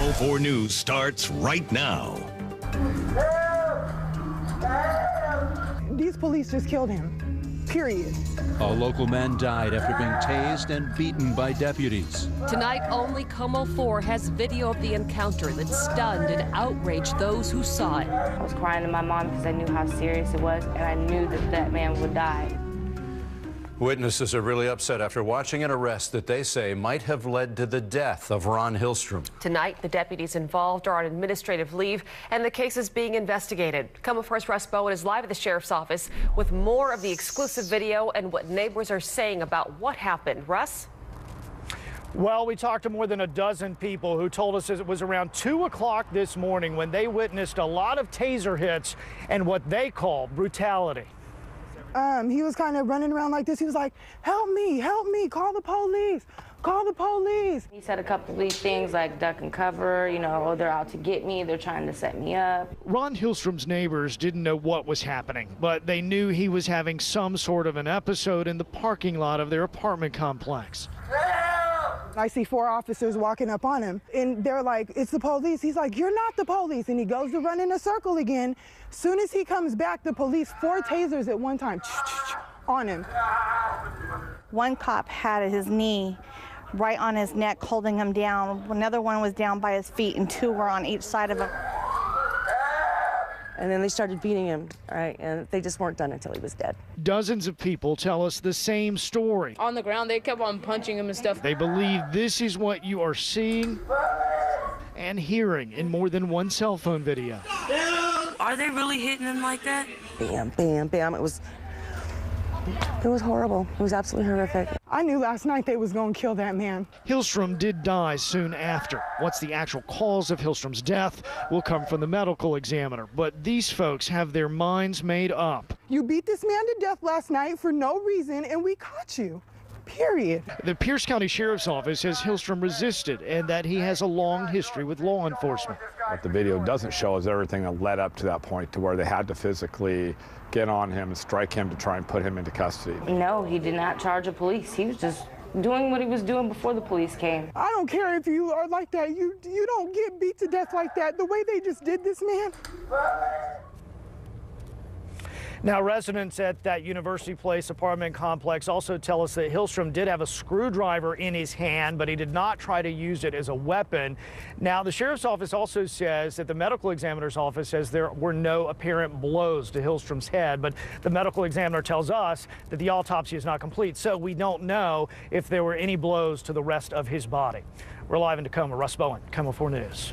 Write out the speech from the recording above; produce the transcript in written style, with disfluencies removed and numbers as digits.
KOMO 4 News starts right now. These police just killed him, period. A local man died after being tased and beaten by deputies. Tonight, only KOMO 4 has video of the encounter that stunned and outraged those who saw it. I was crying to my mom because I knew how serious it was, and I knew that that man would die. Witnesses are really upset after watching an arrest that they say might have led to the death of Ron Hillstrom. Tonight, the deputies involved are on administrative leave, and the case is being investigated. KOMO 4's Russ Bowen is live at the sheriff's office with more of the exclusive video and what neighbors are saying about what happened. Russ? Well, we talked to more than a dozen people who told us it was around 2 o'clock this morning when they witnessed a lot of taser hits and what they call brutality. He was kind of running around like this. He was like, help me, call the police, call the police. He said a couple of these things like duck and cover, you know, oh, they're out to get me, they're trying to set me up. Ron Hillstrom's neighbors didn't know what was happening, but they knew he was having some sort of an episode in the parking lot of their apartment complex. I see 4 officers walking up on him, and they're like, it's the police. He's like, you're not the police. And he goes to run in a circle again. Soon as he comes back, the police, 4 tasers at one time on him. One cop had his knee right on his neck, holding him down. Another one was down by his feet, and 2 were on each side of him. And then they started beating him, right? And they just weren't done until he was dead. Dozens of people tell us the same story. On the ground, they kept on punching him and stuff. They believe this is what you are seeing and hearing in more than one cell phone video. Are they really hitting him like that? Bam, bam, bam. It was horrible. It was absolutely horrific. I knew last night they was gonna kill that man. Hillstrom did die soon after. What's the actual cause of Hillstrom's death will come from the medical examiner, but these folks have their minds made up. You beat this man to death last night for no reason, and we caught you. Period. The Pierce County Sheriff's Office says Hillstrom resisted and that he has a long history with law enforcement. What the video doesn't show is everything that led up to that point to where they had to physically get on him and strike him to try and put him into custody. No, he did not charge the police. He was just doing what he was doing before the police came. I don't care if you are like that. You don't get beat to death like that. The way they just did this man. Now, residents at that University Place apartment complex also tell us that Hillstrom did have a screwdriver in his hand, but he did not try to use it as a weapon. Now, the sheriff's office also says that the medical examiner's office says there were no apparent blows to Hillstrom's head, but the medical examiner tells us that the autopsy is not complete, so we don't know if there were any blows to the rest of his body. We're live in Tacoma. Russ Bowen, KOMO 4 News.